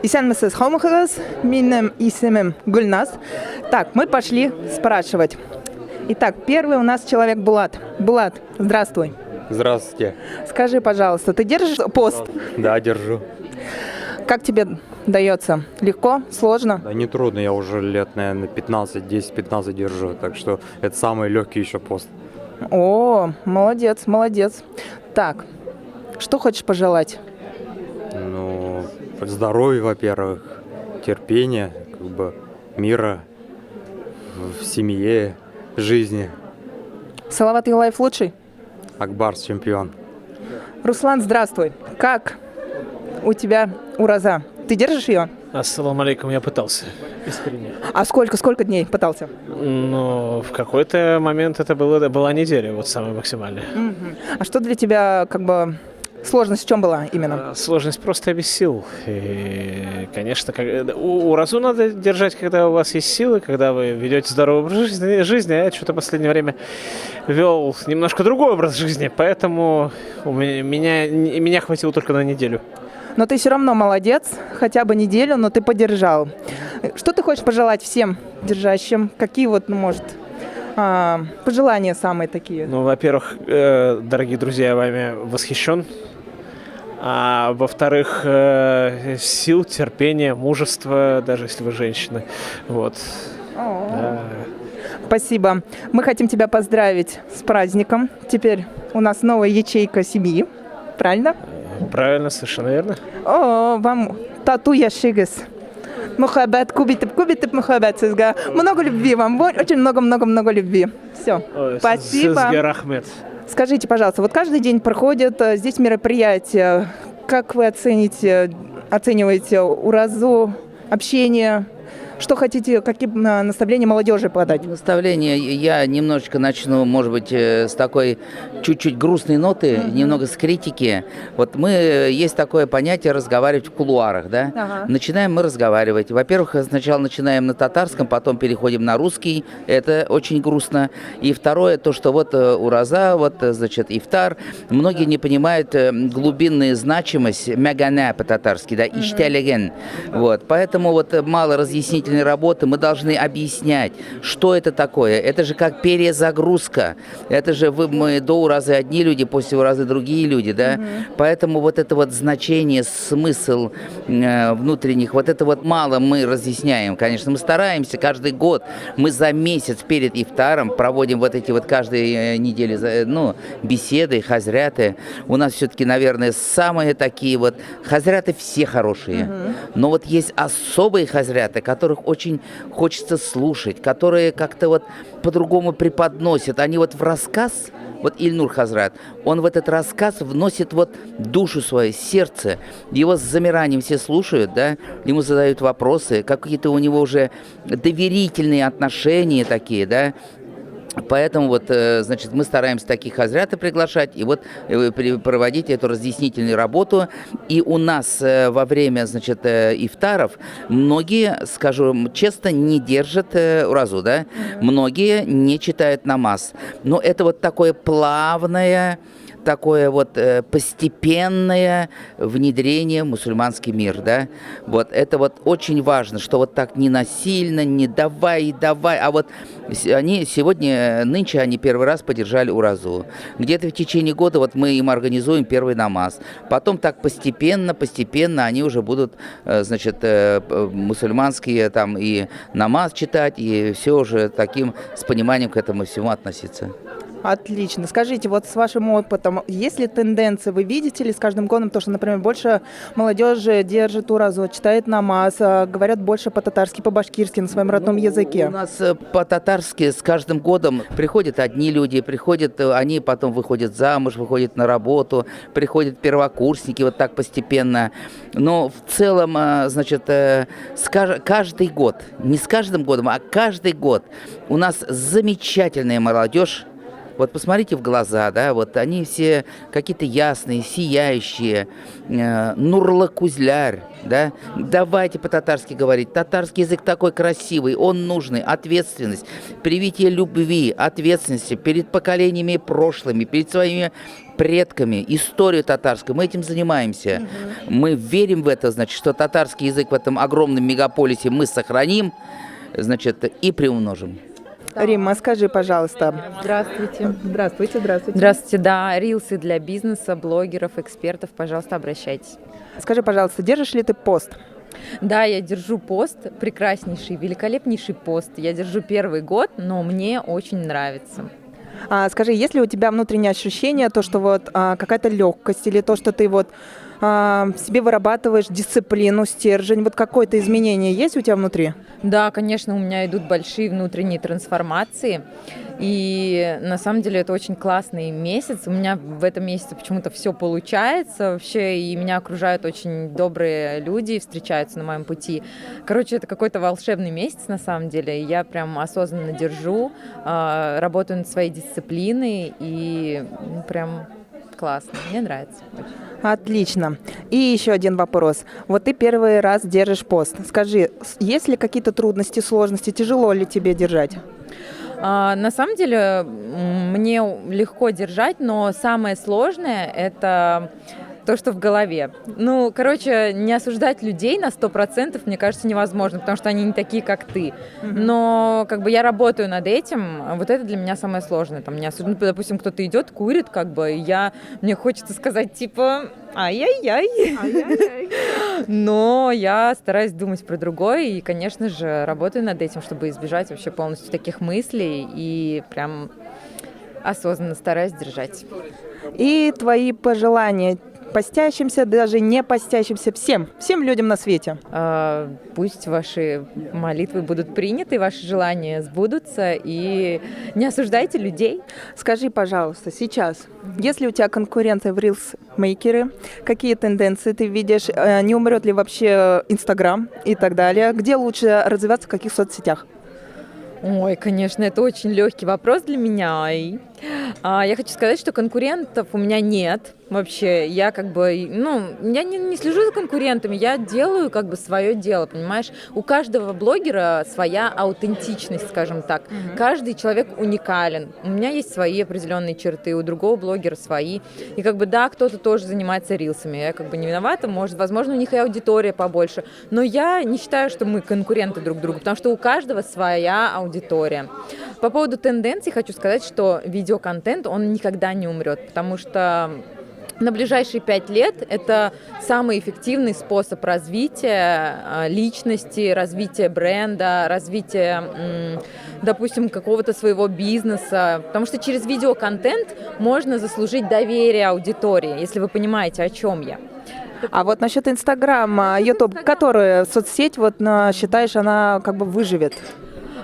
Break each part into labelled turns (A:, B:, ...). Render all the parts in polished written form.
A: Исәнмесез, хаумыгыз, минем исемем Гульназ. Так, мы пошли спрашивать. Итак, первый у нас человек Булат. Булат, здравствуй.
B: Здравствуйте.
A: Скажи, пожалуйста, ты держишь пост?
B: Да, держу.
A: Как тебе дается? Легко? Сложно?
B: Да, не трудно, я уже лет, наверное, 15, 10-15 держу, так что это самый легкий еще пост.
A: О, молодец, молодец. Так, что хочешь пожелать?
B: Ну, здоровья, во-первых, терпения, мира в семье, жизни.
A: Салават Юлаев лучший?
B: Акбарс чемпион.
A: Руслан, здравствуй. Как у тебя ураза? Ты держишь ее?
C: Ассаламу алейкум, я пытался. Искренне.
A: А сколько дней пытался?
C: Но в какой-то момент это была неделя, вот самая максимальная.
A: А что для тебя сложность в чем была именно?
C: Сложность просто без сил. И, конечно, уразу надо держать, когда у вас есть силы, когда вы ведете здоровый образ жизни. А я что-то в последнее время вел немножко другой образ жизни, поэтому меня хватило только на неделю.
A: Но ты все равно молодец, хотя бы неделю, но ты поддержал. Что ты хочешь пожелать всем держащим? Какие пожелания самые такие?
C: Ну, во-первых, дорогие друзья, я вами восхищен. А во-вторых, сил, терпения, мужества, даже если вы женщины. Вот. Да.
A: Спасибо. Мы хотим тебя поздравить с праздником. Теперь у нас новая ячейка семьи. Правильно?
C: Правильно, совершенно верно.
A: О, вам тату яшигас. Мухаббат, кубитып мухаббат сызга. Много любви вам, очень много любви. Все. Спасибо.
C: Сызгар Ахмед.
A: Скажите, пожалуйста, вот каждый день проходят здесь мероприятия. Как вы оцениваете уразу, общение? Что хотите, какие наставления молодежи подать?
D: Наставление я немножечко начну, может быть, с такой чуть-чуть грустной ноты, немного с критики. Вот есть такое понятие разговаривать в кулуарах, да?
A: Ага.
D: Начинаем мы разговаривать. Во-первых, сначала начинаем на татарском, потом переходим на русский. Это очень грустно. И второе, то, что ураза, ифтар. Многие не понимают глубинную значимость мягана по-татарски, да, иштялеген. Вот. Поэтому мало разъяснительной работы, мы должны объяснять, что это такое. Это же как перезагрузка. Это же мы до уразы одни люди, после уразы другие люди, да. Поэтому это значение, смысл внутренних, мало мы разъясняем. Конечно, мы стараемся каждый год, мы за месяц перед ифтаром проводим каждой неделе, беседы, хазряты. У нас все-таки, наверное, самые такие хазряты все хорошие. Но есть особые хазряты, которых очень хочется слушать, которые как-то по-другому преподносят. Они в рассказ, Ильнур Хазрат, он в этот рассказ вносит душу свою, сердце. Его с замиранием все слушают, да, ему задают вопросы, какие-то у него уже доверительные отношения такие, да. Поэтому мы стараемся таких хазряты приглашать и проводить эту разъяснительную работу. И у нас во время, ифтаров многие, скажу честно, не держат уразу, да? Многие не читают намаз. Но это такое плавное, такое постепенное внедрение в мусульманский мир, да, это очень важно, что так не насильно, не давай, а нынче они первый раз поддержали уразу. Где-то в течение года мы им организуем первый намаз, потом так постепенно они уже будут, мусульманские там и намаз читать, и все уже таким с пониманием к этому всему относиться.
A: Отлично. Скажите, с вашим опытом, есть ли тенденции, вы видите ли с каждым годом то, что, например, больше молодежи держит уразу, читает намаз, говорят больше по-татарски, по-башкирски на своем родном языке?
D: У нас по-татарски с каждым годом приходят одни люди, они потом выходят замуж, выходят на работу, приходят первокурсники, так постепенно. Но в целом, каждый год, не с каждым годом, а каждый год у нас замечательная молодежь. Посмотрите в глаза, да, они все какие-то ясные, сияющие, Нурлы Кузляр, да, давайте по-татарски говорить, татарский язык такой красивый, он нужный, ответственность, привитие любви, ответственности перед поколениями прошлыми, перед своими предками, историю татарскую. Мы этим занимаемся. Мы верим в это, значит, что татарский язык в этом огромном мегаполисе мы сохраним, значит, и приумножим.
A: Римма, скажи, пожалуйста.
E: Здравствуйте.
A: Здравствуйте, здравствуйте.
E: Здравствуйте, да, рилсы для бизнеса, блогеров, экспертов, пожалуйста, обращайтесь.
A: Скажи, пожалуйста, держишь ли ты пост?
E: Да, я держу пост, прекраснейший, великолепнейший пост. Я держу первый год, но мне очень нравится.
A: Скажи, есть ли у тебя внутреннее ощущение, то, что вот какая-то легкость или то, что ты вот в себе вырабатываешь дисциплину, стержень, вот какое-то изменение есть у тебя внутри?
E: Да, конечно, у меня идут большие внутренние трансформации, и на самом деле это очень классный месяц. У меня в этом месяце почему-то все получается вообще, и меня окружают очень добрые люди, встречаются на моем пути. Короче, это какой-то волшебный месяц на самом деле, и я прям осознанно держу, работаю над своей дисциплиной, и прям классно, мне нравится очень.
A: Отлично. И еще один вопрос. Вот ты первый раз держишь пост. Скажи, есть ли какие-то трудности, сложности, тяжело ли тебе держать?
E: На самом деле мне легко держать, но самое сложное – это то, что в голове. Ну, короче, не осуждать людей на 100%, мне кажется, невозможно, потому что они не такие, как ты. Но как бы я работаю над этим, вот это для меня самое сложное. Там, не осуждать, допустим, кто-то идет, курит, как бы, мне хочется сказать, типа, ай-яй-яй. Но я стараюсь думать про другое и, конечно же, работаю над этим, чтобы избежать вообще полностью таких мыслей и прям осознанно стараюсь держать.
A: И твои пожелания постящимся, даже не постящимся, всем людям на свете.
E: Пусть ваши молитвы будут приняты, ваши желания сбудутся, и не осуждайте людей.
A: Скажи, пожалуйста, сейчас, если у тебя конкуренты в рилс-мейкеры, какие тенденции ты видишь, не умрет ли вообще Инстаграм и так далее, где лучше развиваться, в каких соцсетях?
E: Ой, конечно, это очень легкий вопрос для меня. Я хочу сказать, что конкурентов у меня нет вообще. Я как бы, я не слежу за конкурентами, я делаю как бы свое дело, понимаешь? У каждого блогера своя аутентичность, скажем так. Каждый человек уникален. У меня есть свои определенные черты, у другого блогера свои. И как бы, да, кто-то тоже занимается рилсами. Я как бы не виновата, возможно, у них и аудитория побольше. Но я не считаю, что мы конкуренты друг другу, потому что у каждого своя аудитория. По поводу тенденций хочу сказать, что видеоконтент, он никогда не умрет, потому что на ближайшие 5 лет это самый эффективный способ развития личности, развития бренда, развития, допустим, какого-то своего бизнеса. Потому что через видеоконтент можно заслужить доверие аудитории, если вы понимаете, о чем я.
A: А вот насчет Инстаграма, Ютуб, которая соцсеть, вот считаешь, она как бы выживет?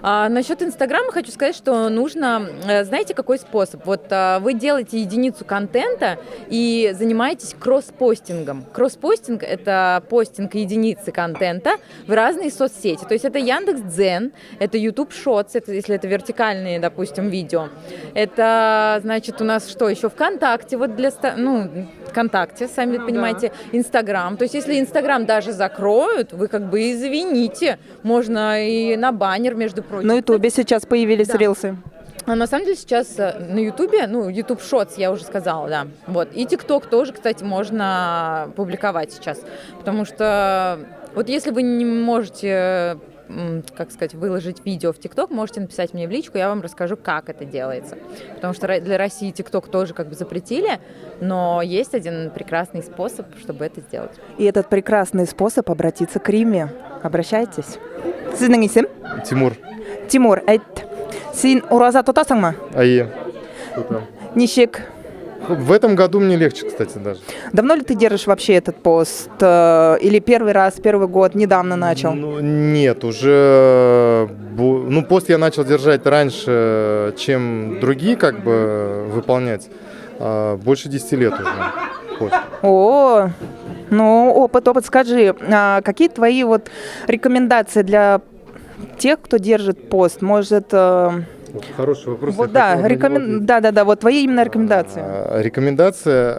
E: Насчет Инстаграма хочу сказать, что нужно, знаете, какой способ? Вот вы делаете единицу контента и занимаетесь кросс-постингом. Кросс-постинг – это постинг единицы контента в разные соцсети. То есть это Яндекс.Дзен, это YouTube Shorts, если это вертикальные, допустим, видео. Это, значит, у нас что еще? ВКонтакте, вот ВКонтакте, сами понимаете, Инстаграм. То есть если Инстаграм даже закроют, вы как бы извините, можно и на баннер, между прочим.
A: На Ютубе сейчас появились рилсы.
E: А на самом деле сейчас на Ютубе, YouTube Shorts, я уже сказала, да. Вот. И ТикТок тоже, кстати, можно публиковать сейчас. Потому что вот если вы не можете, выложить видео в ТикТок, можете написать мне в личку, я вам расскажу, как это делается. Потому что для России ТикТок тоже как бы запретили, но есть один прекрасный способ, чтобы это сделать.
A: И этот прекрасный способ обратиться к Риме. Обращайтесь. Сіздің исем?
F: Тимур.
A: Тимур, айт. Сен ураза тұтасың
F: АЕ.
A: Ничек.
F: В этом году мне легче, кстати, даже.
A: Давно ли ты держишь вообще этот пост? Или первый год, недавно начал?
F: Нет, уже... пост я начал держать раньше, чем другие как бы выполнять. Больше 10 лет уже. Пост.
A: О, опыт. Скажи, какие твои вот рекомендации для тех, кто держит пост? Может,
F: Хороший вопрос.
A: Вот, да, да, вот твои именно рекомендации.
F: Рекомендация,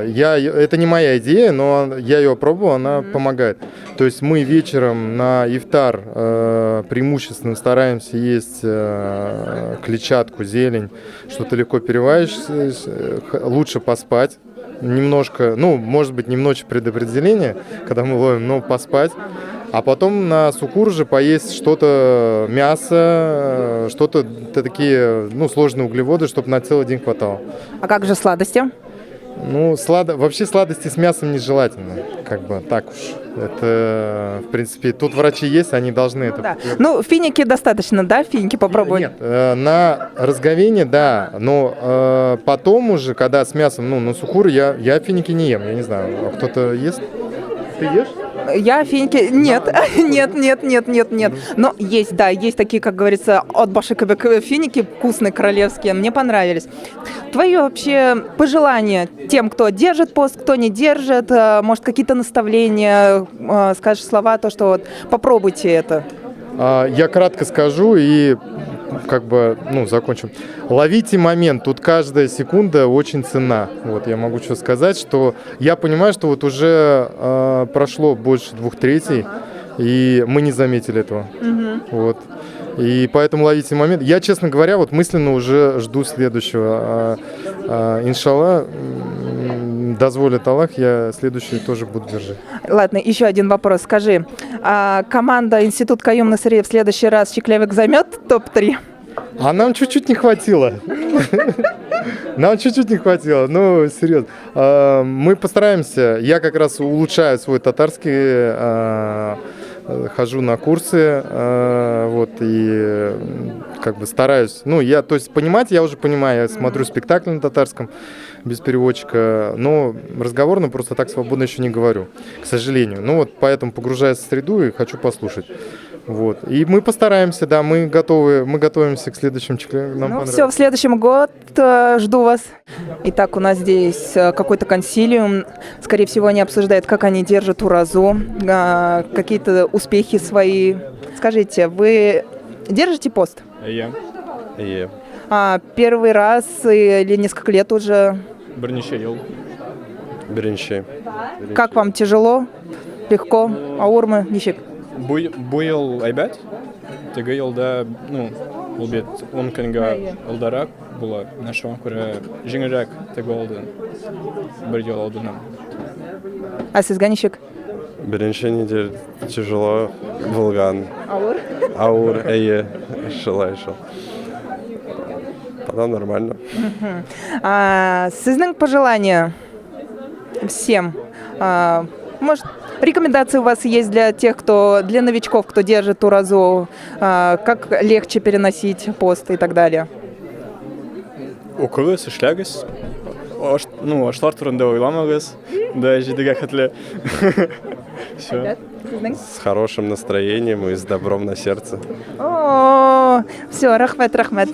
F: это не моя идея, но я ее пробовал, она помогает. То есть мы вечером на ифтар преимущественно стараемся есть клетчатку, зелень, что-то легко перевариваешься, лучше поспать. Немножко, ну, может быть, не в ночь предопределения, когда мы ловим, но поспать. А потом на сукур же поесть что-то, мясо, что-то такие, ну, сложные углеводы, чтобы на целый день хватало.
A: А как же сладости?
F: Ну, вообще сладости с мясом нежелательно, как бы так уж. Это, в принципе, тут врачи есть, они должны это...
A: Да. Ну, финики достаточно, да, финики попробовать?
F: Нет, на разговение, да, но потом уже, когда с мясом, ну, на сукур, я финики не ем, я не знаю, а кто-то ест? Ты ешь?
A: Я финики... Нет, нет. Но есть, да, есть такие, как говорится, от башиковик финики вкусные, королевские. Мне понравились. Твое вообще пожелание тем, кто держит пост, кто не держит, может, какие-то наставления, скажешь слова, то, что вот попробуйте это.
F: Я кратко скажу и как бы, ну, закончим. Ловите момент, тут каждая секунда очень ценна. Вот, я могу что сказать, что я понимаю, что вот уже прошло больше 2/3, и мы не заметили этого. Вот. И поэтому ловите момент. Я, честно говоря, вот мысленно уже жду следующего. Иншаллах, дозволит Аллах, я следующий тоже буду держать.
A: Ладно, еще один вопрос. Скажи, команда Институт Каюм Насырьев в следующий раз Чиклявик займет топ-3?
F: А нам чуть-чуть не хватило. Нам чуть-чуть не хватило, ну, серьезно. Мы постараемся, я как раз улучшаю свой татарский, хожу на курсы, вот, и как бы стараюсь, ну, я, то есть, понимать я уже понимаю, я смотрю спектакль на татарском без переводчика, но разговорно просто так свободно еще не говорю, к сожалению. Ну, вот, поэтому погружаюсь в среду и хочу послушать. Вот. И мы постараемся, да, мы готовимся к следующим чемпионатам.
A: Ну все, в следующем год жду вас. Итак, у нас здесь какой-то консилиум. Скорее всего, они обсуждают, как они держат уразу, какие-то успехи свои. Скажите, вы держите пост?
G: Я.
A: Первый раз или несколько лет уже?
G: Бірнеше ел.
B: Бірінші.
A: Как вам, тяжело? Легко? Ауырмы? Ничек?
G: Бұл ел әйбәт. Теге елда, ну, ул бит 10 көнгә алдарак була. Нашыга күрә җиңелрәк теге алды. Бер ел алдыннан.
A: А сезгә ничек?
B: Бірінші недель тяжело болған. Ауыр, әйе, шылай. Потом нормально.
A: Сіздің пожелания всем? Может, рекомендации у вас есть для тех, для новичков, кто держит уразу, как легче переносить пост и так далее?
G: Укылы, эшләгез. Ну, ашлар турында ойламагыз. Да, җидегә хәтле. Все.
B: С хорошим настроением и с добром на сердце.
A: Все, рахмет.